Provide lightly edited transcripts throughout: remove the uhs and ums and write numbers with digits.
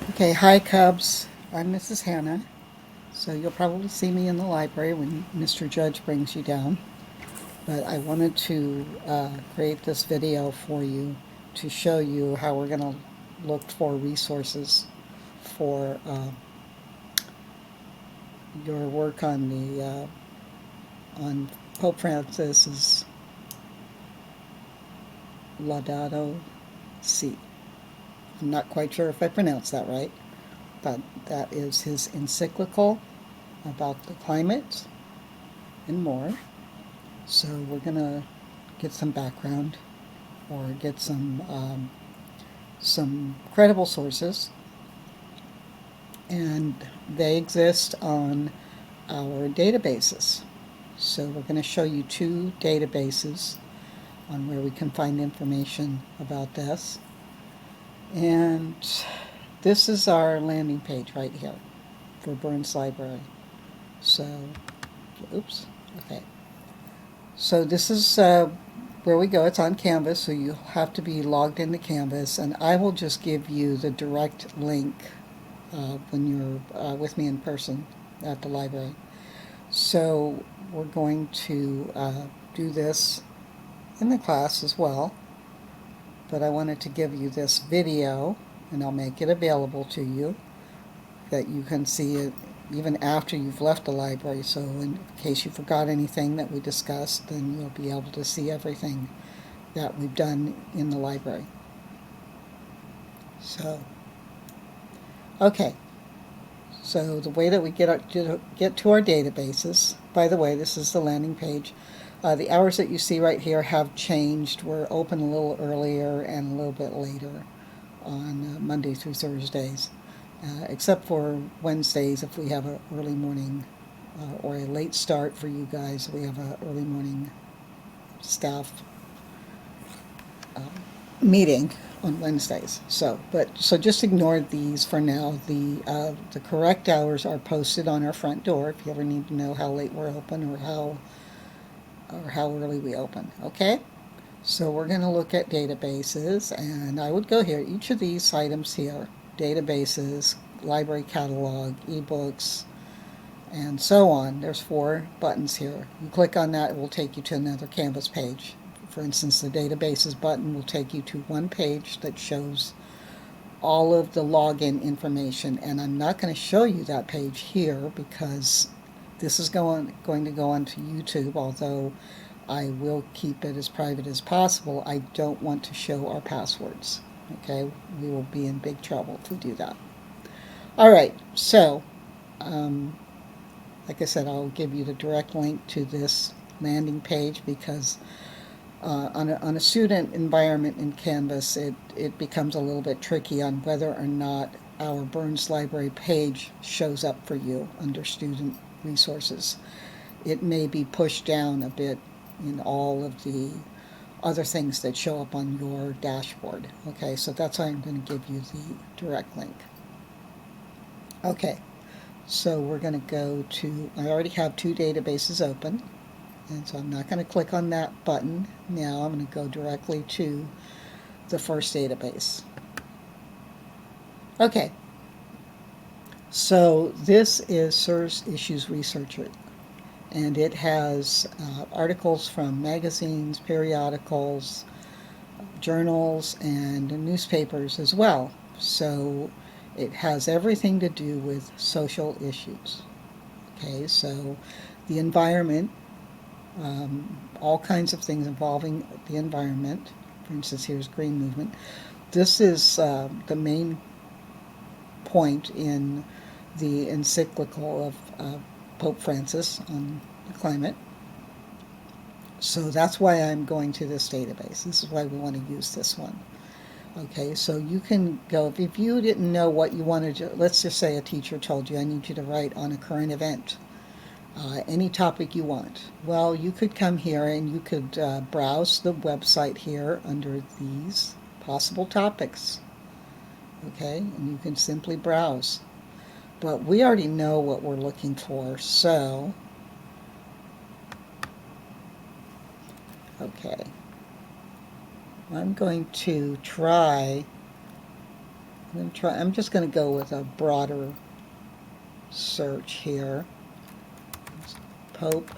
Okay, hi Cubs. I'm Mrs. Hannah. So you'll probably see me in the library when Mr. Judge brings you down. But I wanted to create this video for you to show you how we're going to look for resources for your work on the on Pope Francis's Laudato Si. I'm not quite sure if I pronounced that right, but that is his encyclical about the climate and more. So we're going to get some background or get some credible sources, and they exist on our databases. So we're going to show you two databases on where we can find information about this. And this is our landing page right here for Burns Library. So, oops, okay. So this is where we go. It's on Canvas, so you have to be logged into Canvas, and I will just give you the direct link when you're with me in person at the library. So we're going to do this in the class as well, but I wanted to give you this video, and I'll make it available to you that you can see it even after you've left the library. So in case you forgot anything that we discussed, then you'll be able to see everything that we've done in the library. So, okay. So the way that we get to our databases, by the way, this is the landing page. The hours that you see right here have changed. We're open a little earlier and a little bit later on Monday through Thursdays, except for Wednesdays if we have an early morning or a late start for you guys. We have an early morning staff uh, meeting on Wednesdays. So just ignore these for now. The correct hours are posted on our front door if you ever need to know how late we're open or how early we open. Okay. So we're going to look at databases, and I would go here. Each of these items here, databases, library catalog, ebooks, and so on. There's 4 buttons here. You click on that, it will take you to another Canvas page. For instance, the databases button will take you to one page that shows all of the login information, and I'm not going to show you that page here because this is going to go onto YouTube, although I will keep it as private as possible. I don't want to show our passwords. Okay, we will be in big trouble if we do that. All right, so like I said, I'll give you the direct link to this landing page because on a student environment in Canvas, it becomes a little bit tricky on whether or not our Burns Library page shows up for you under student resources. It may be pushed down a bit in all of the other things that show up on your dashboard. Okay, so that's why I'm going to give you the direct link. Okay, so we're going to go to, I already have 2 databases open, and so I'm not going to click on that button now. I'm going to go directly to the first database. Okay, so this is SIRS Issues Researcher, and it has articles from magazines, periodicals, journals, and newspapers as well. So it has everything to do with social issues. Okay, so the environment, all kinds of things involving the environment. For instance, here's green movement. This is the main point in the encyclical of Pope Francis on the climate. So that's why I'm going to this database. This is why we want to use this one. Okay, so you can go, if you didn't know what you wanted to, let's just say a teacher told you, I need you to write on a current event, any topic you want. Well, you could come here and you could browse the website here under these possible topics. Okay, and you can simply browse. But we already know what we're looking for, so, okay. I'm going to try I'm just going to go with a broader search here. Pope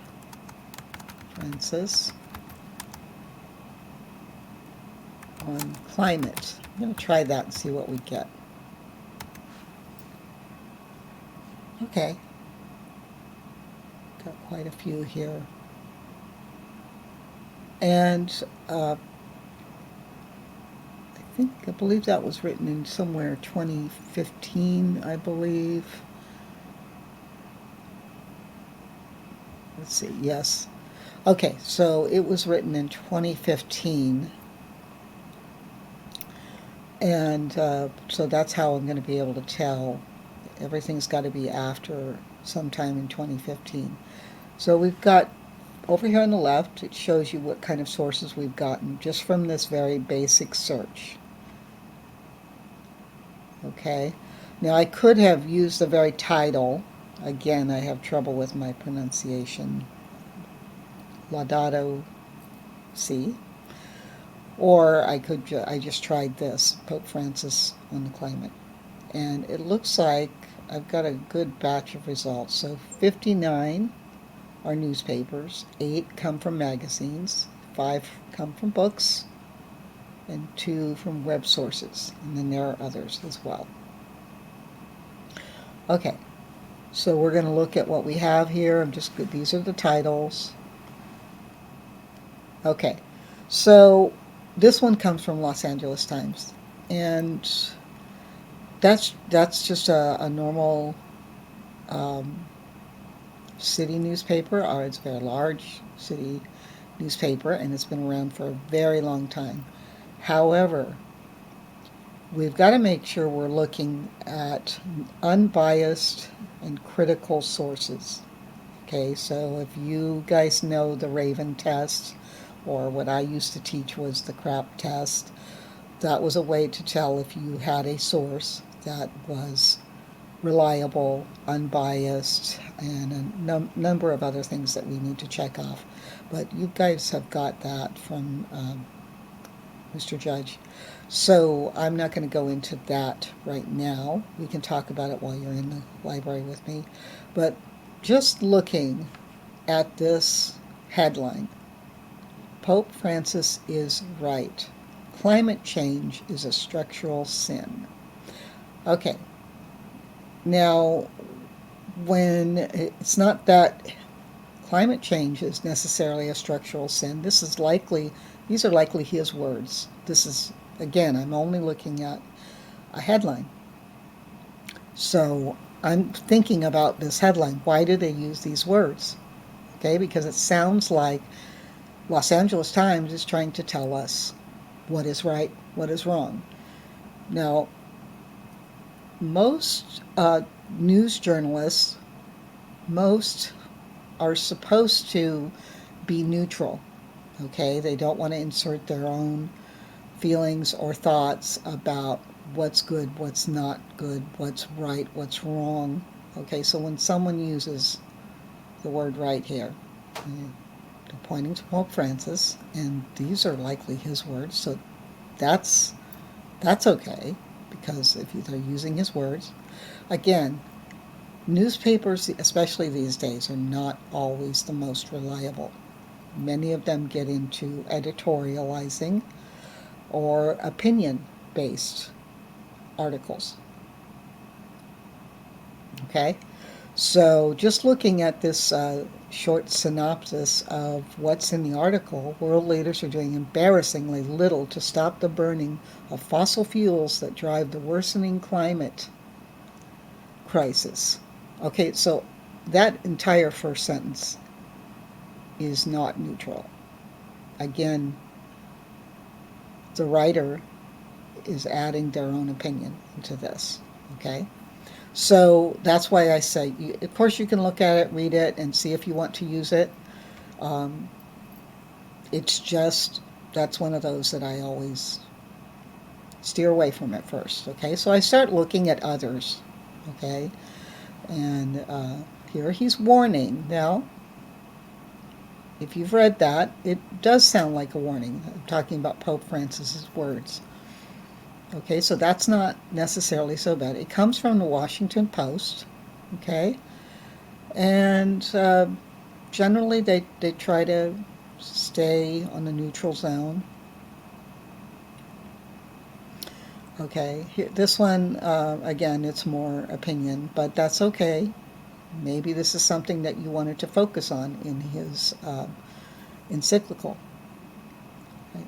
Francis on climate. I'm going to try that and see what we get. Okay. Got quite a few here. And I believe that was written in somewhere 2015, I believe. Let's see, yes. Okay, so it was written in 2015. And so that's how I'm going to be able to tell. Everything's got to be after sometime in 2015. So we've got over here on the left, it shows you what kind of sources we've gotten just from this very basic search. Okay, now I could have used the very title. Again, I have trouble with my pronunciation. Laudato Si. Or I just tried this, Pope Francis on the climate. And it looks like I've got a good batch of results. So 59 are newspapers, 8 come from magazines, 5 come from books, and 2 from web sources. And then there are others as well. Okay, so we're going to look at what we have here. These are the titles. Okay, so this one comes from Los Angeles Times, and that's just a normal city newspaper, or it's a very large city newspaper, and it's been around for a very long time. However, we've got to make sure we're looking at unbiased and critical sources. Okay, so if you guys know the Raven test, or what I used to teach was the CRAP test, that was a way to tell if you had a source that was reliable, unbiased, and a number of other things that we need to check off. But you guys have got that from Mr. Judge. So I'm not going to go into that right now. We can talk about it while you're in the library with me. But just looking at this headline, Pope Francis is right. Climate change is a structural sin. Okay. Now, when it's not that climate change is necessarily a structural sin, these are likely his words. This is, again, I'm only looking at a headline. So I'm thinking about this headline. Why do they use these words? Okay, because it sounds like Los Angeles Times is trying to tell us what is right, what is wrong. Now, most news journalists, most are supposed to be neutral. Okay, they don't want to insert their own feelings or thoughts about what's good, what's not good, what's right, what's wrong. Okay, so when someone uses the word right here, they're pointing to Pope Francis, and these are likely his words, so that's okay, because if they're using his words. Again, newspapers, especially these days, are not always the most reliable. Many of them get into editorializing or opinion-based articles. Okay? So just looking at this short synopsis of what's in the article, world leaders are doing embarrassingly little to stop the burning of fossil fuels that drive the worsening climate crisis. Okay, so that entire first sentence is not neutral. Again, the writer is adding their own opinion into this. Okay? So that's why I say, of course, you can look at it, read it, and see if you want to use it. It's just, that's one of those that I always steer away from at first. Okay, so I start looking at others. Okay, and here he's warning. Now, if you've read that, it does sound like a warning. I'm talking about Pope Francis's words. Okay, so that's not necessarily so bad. It comes from the Washington Post. Okay, and generally they try to stay on the neutral zone. Okay, this one, again, it's more opinion, but that's okay. Maybe this is something that you wanted to focus on in his encyclical. Right?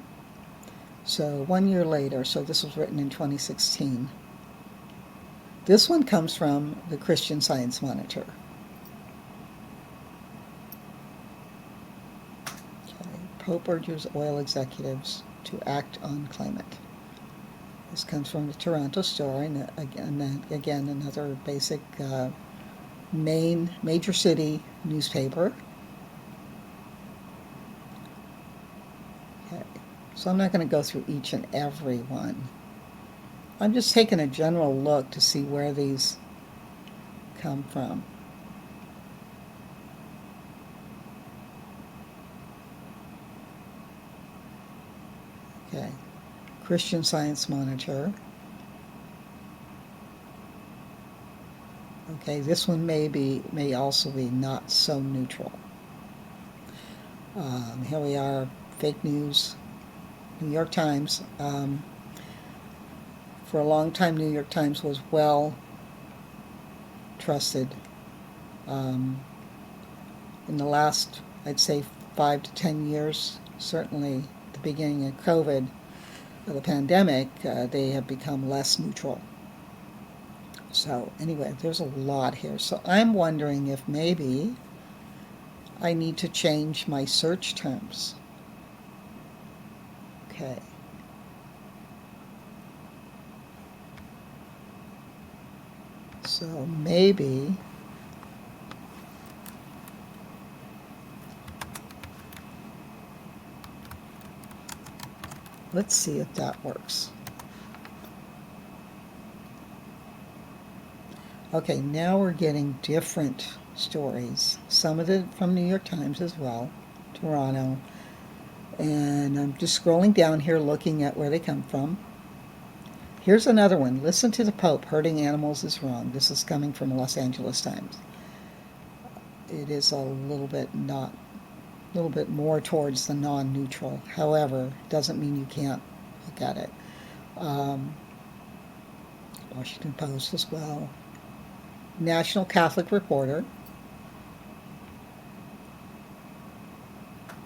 So 1 year later, so this was written in 2016. This one comes from the Christian Science Monitor. Okay. Pope urges oil executives to act on climate. This comes from the Toronto Star, and again another basic major city newspaper. Okay. So I'm not going to go through each and every one. I'm just taking a general look to see where these come from. Okay. Christian Science Monitor. Okay, this one may also be not so neutral. Here we are, fake news, New York Times. For a long time, New York Times was well trusted. In the last, I'd say, 5 to 10 years, certainly the beginning of COVID, the pandemic, they have become less neutral. So anyway, there's a lot here. So I'm wondering if maybe I need to change my search terms. Okay. So maybe let's see if that works. Okay, now we're getting different stories. Some of it from New York Times as well, Toronto. And I'm just scrolling down here looking at where they come from. Here's another one. Listen to the Pope. Hurting animals is wrong. This is coming from Los Angeles Times. It is a little bit more towards the non-neutral. However, doesn't mean you can't look at it. Washington Post as well. National Catholic Reporter.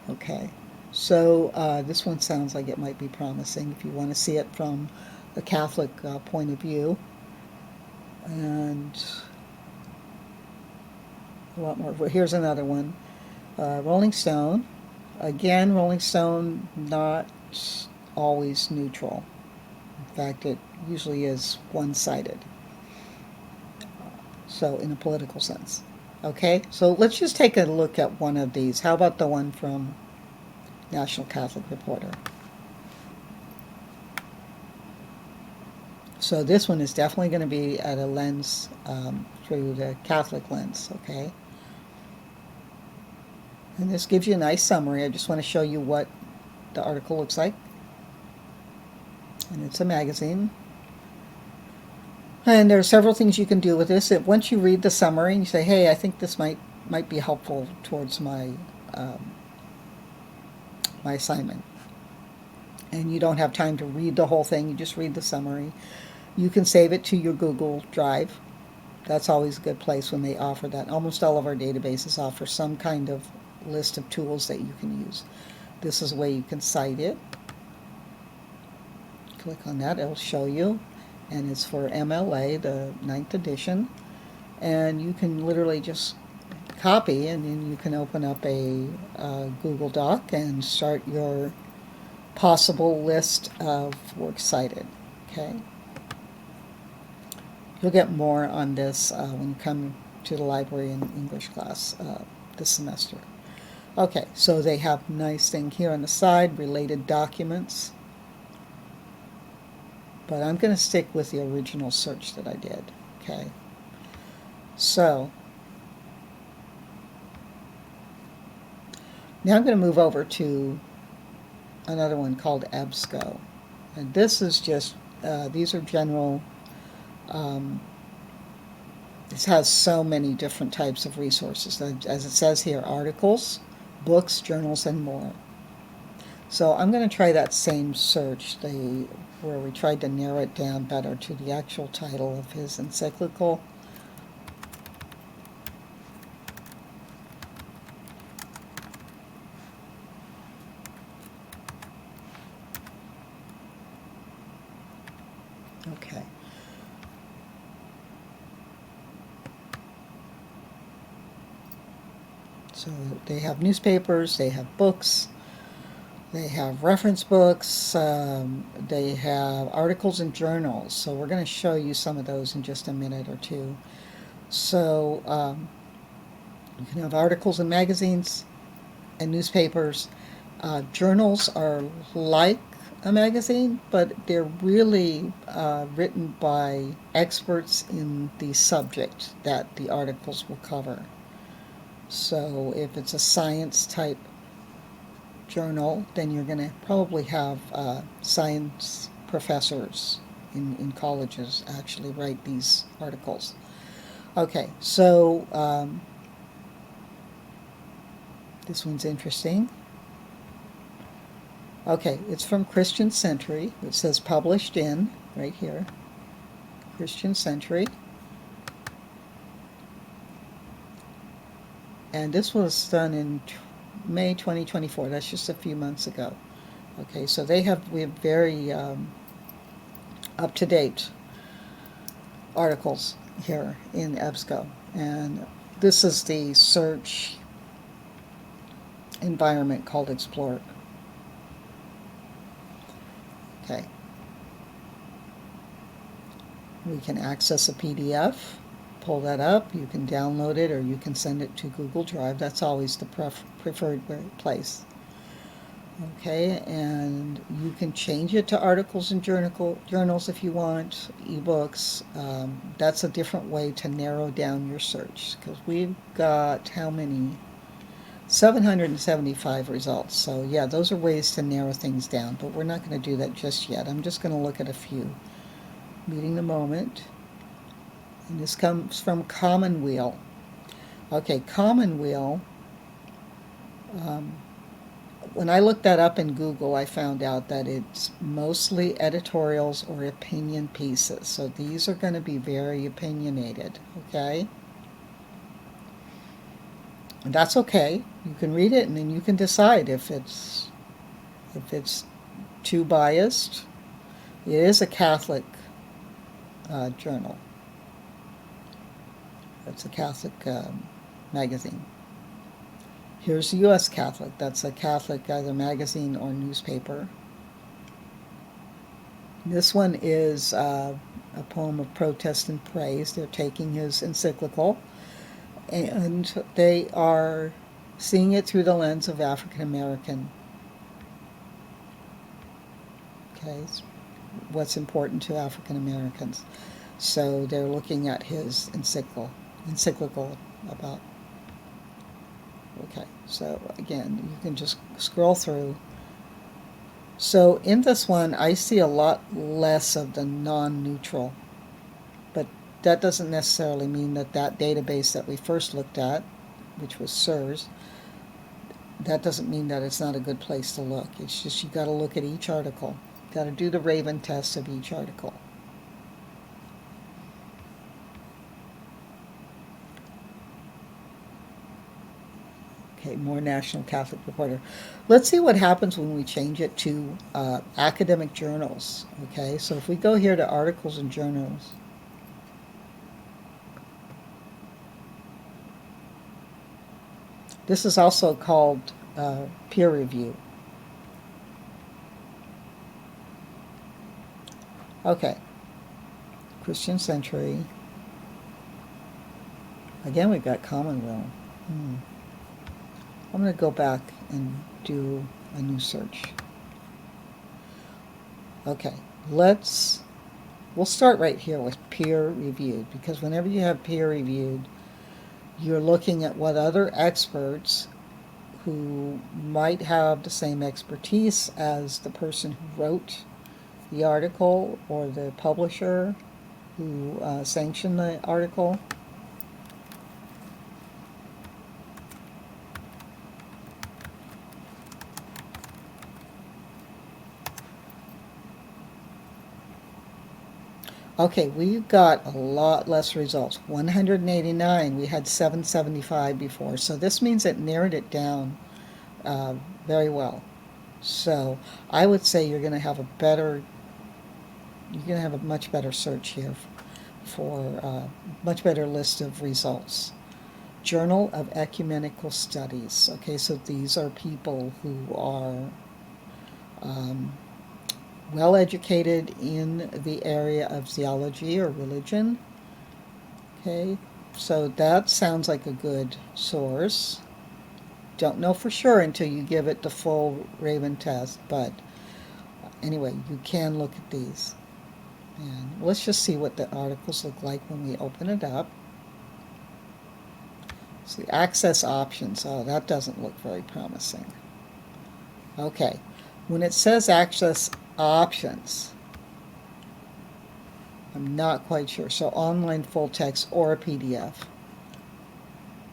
Okay, so this one sounds like it might be promising if you want to see it from the Catholic point of view. And a lot more. Here's another one. Rolling Stone. Again, Rolling Stone, not always neutral. In fact, it usually is one-sided. So in a political sense. Okay, so let's just take a look at one of these. How about the one from National Catholic Reporter? So this one is definitely going to be at a lens through the Catholic lens, okay? And this gives you a nice summary. I just want to show you what the article looks like. And it's a magazine. And there are several things you can do with this. Once you read the summary and you say, hey, I think this might be helpful towards my my assignment, and you don't have time to read the whole thing, you just read the summary, you can save it to your Google Drive. That's always a good place when they offer that. Almost all of our databases offer some kind of list of tools that you can use. This is a way you can cite it. Click on that, it'll show you. And it's for MLA, the 9th edition. And you can literally just copy, and then you can open up a Google Doc and start your possible list of works cited. Okay. You'll get more on this when you come to the library in English class this semester. Okay, so they have a nice thing here on the side, related documents. But I'm going to stick with the original search that I did. Okay. So now I'm going to move over to another one called EBSCO. And this is just these are general. This has so many different types of resources. As it says here, articles, books, journals, and more. So I'm going to try that same search, where we tried to narrow it down better to the actual title of his encyclical. Okay. So they have newspapers, they have books, they have reference books, they have articles and journals. So we're going to show you some of those in just a minute or two. So you can have articles and magazines and newspapers. Journals are like a magazine, but they're really written by experts in the subject that the articles will cover. So if it's a science type journal, then you're going to probably have science professors in colleges actually write these articles. Okay, so this one's interesting. Okay, it's from Christian Century. It says published in, right here, Christian Century. And this was done in May 2024. That's just a few months ago. Okay, so we have very up-to-date articles here in EBSCO. And this is the search environment called Explore. Okay. We can access a PDF, pull that up, you can download it, or you can send it to Google Drive. That's always the preferred place. Okay, and you can change it to articles and journals if you want, ebooks. That's a different way to narrow down your search, because we've got how many? 775 results. So yeah, those are ways to narrow things down, but we're not going to do that just yet. I'm just going to look at a few. Meeting the moment. And this comes from Commonweal. Okay, Commonweal. When I looked that up in Google, I found out that it's mostly editorials or opinion pieces. So these are going to be very opinionated, okay? And that's okay. You can read it and then you can decide if it's too biased. It is a Catholic journal. It's a Catholic magazine. Here's the U.S. Catholic. That's a Catholic either magazine or newspaper. This one is a poem of protest and praise. They're taking his encyclical, and they are seeing it through the lens of African American. Okay, what's important to African Americans. So they're looking at his encyclical about. Okay, so again, you can just scroll through. So in this one, I see a lot less of the non-neutral, but that doesn't necessarily mean that database that we first looked at, which was SIRS, that doesn't mean that it's not a good place to look. It's just you got to look at each article. You got to do the Raven test of each article. Okay, more National Catholic Reporter. Let's see what happens when we change it to academic journals. Okay, so if we go here to articles and journals, this is also called peer review. Okay, Christian Century. Again, we've got Commonweal. I'm going to go back and do a new search. Okay, we'll start right here with peer reviewed, because whenever you have peer reviewed, you're looking at what other experts who might have the same expertise as the person who wrote the article or the publisher who sanctioned the article. Okay, we've got a lot less results. 189, we had 775 before. So this means it narrowed it down uh, very well. So I would say you're going to have a much better search here for much better list of results. Journal of Ecumenical Studies. Okay, so these are people who are um, well educated in the area of theology or religion. Okay, so that sounds like a good source. Don't know for sure until you give it the full Raven test, but anyway, you can look at these. And let's just see what the articles look like when we open it up. See, access options. Oh, that doesn't look very promising. Okay, when it says access options, I'm not quite sure. So online full text or a PDF.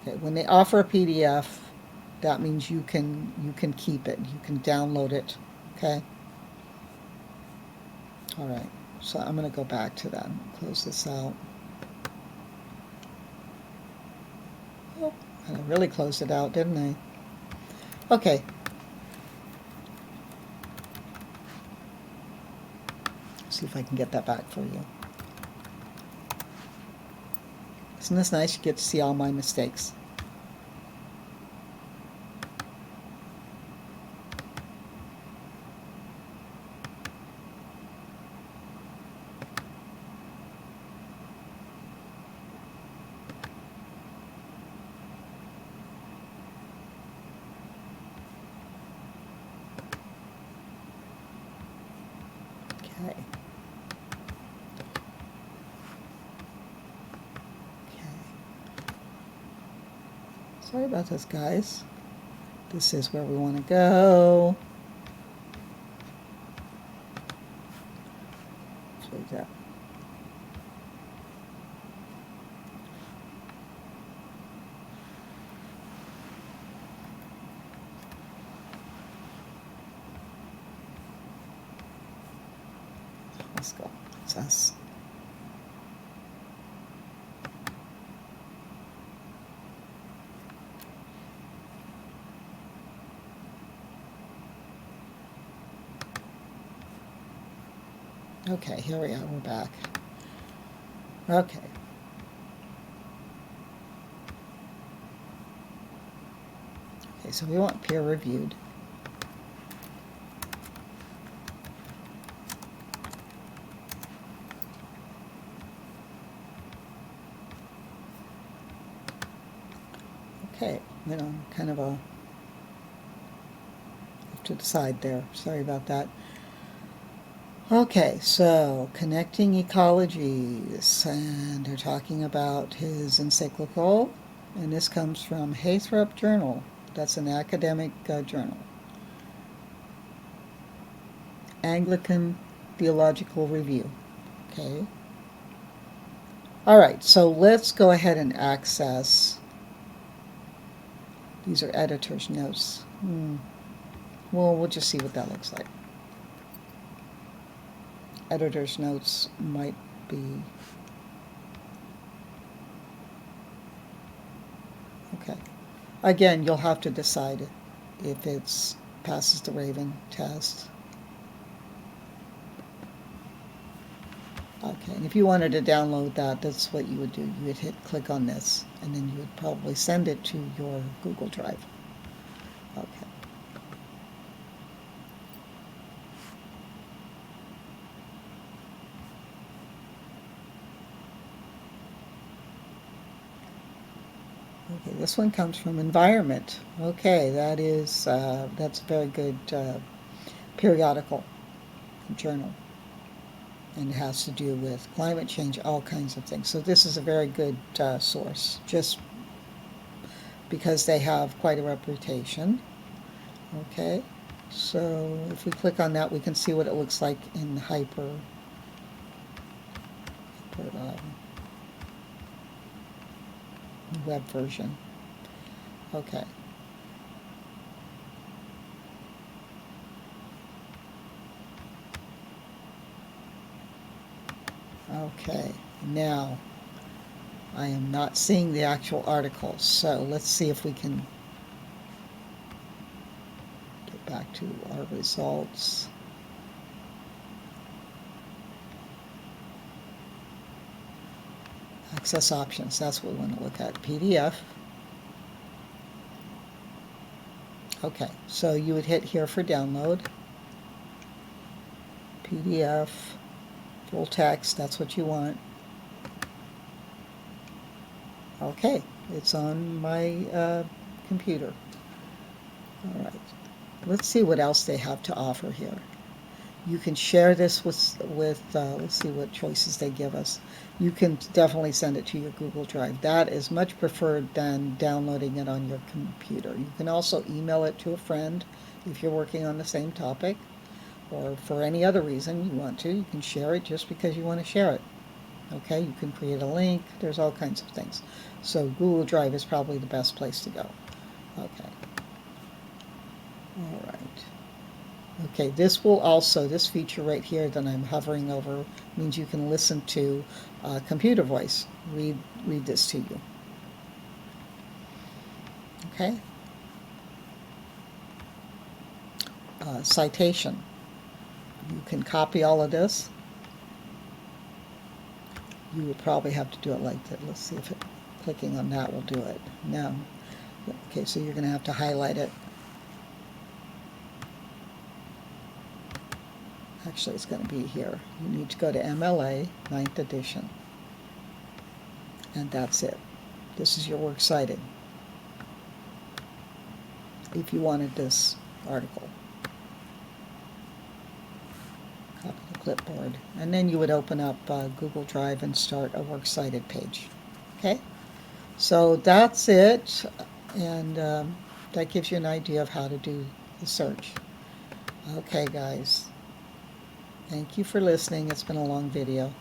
Okay, when they offer a PDF, that means you can keep it. You can download it. Okay. All right. So I'm going to go back to that and close this out. Oh, I really closed it out, didn't I? Okay. See if I can get that back for you. Isn't this nice? You get to see all my mistakes. Okay. Sorry about this, guys. This is where we want to go. Like that. Let's go. It's us. Okay, here we are. We're back. Okay. Okay, so we want peer reviewed. Okay, went on kind of a off to the side there. Sorry about that. Okay, so connecting ecologies, and they're talking about his encyclical, and this comes from Haythrop Journal. That's an academic journal. Anglican Theological Review. Okay. All right, so let's go ahead and access. These are editor's notes. Well, we'll just see what that looks like. Editor's notes might be okay. Again, you'll have to decide if it passes the Raven test. Okay, and if you wanted to download that, that's what you would do. You would hit click on this, and then you would probably send it to your Google Drive. Okay. Okay, this one comes from Environment. Okay, that's a very good periodical journal, and it has to do with climate change, all kinds of things. So this is a very good source, just because they have quite a reputation. Okay, So if we click on that, we can see what it looks like in web version. Okay. Okay, now I am not seeing the actual article, so let's see if we can get back to our results. Access options, that's what we want to look at. PDF. Okay, so you would hit here for download. PDF, full text, that's what you want. Okay, it's on my computer. All right, let's see what else they have to offer here. You can share this with let's see what choices they give us. You can definitely send it to your Google Drive. That is much preferred than downloading it on your computer. You can also email it to a friend if you're working on the same topic, or for any other reason you want to. You can share it just because you want to share it. Okay, you can create a link. There's all kinds of things. So Google Drive is probably the best place to go. Okay. All right. Okay, this will also, this feature right here that I'm hovering over means you can listen to computer voice read this to you. Okay. Citation. You can copy all of this. You would probably have to do it like that. Let's see if clicking on that will do it. No. Okay, so you're going to have to highlight it. Actually, it's going to be here. You need to go to MLA, 9th edition. And that's it. This is your works cited. If you wanted this article. Copy the clipboard. And then you would open up Google Drive and start a works cited page. Okay? So that's it. And that gives you an idea of how to do the search. Okay, guys. Thank you for listening. It's been a long video.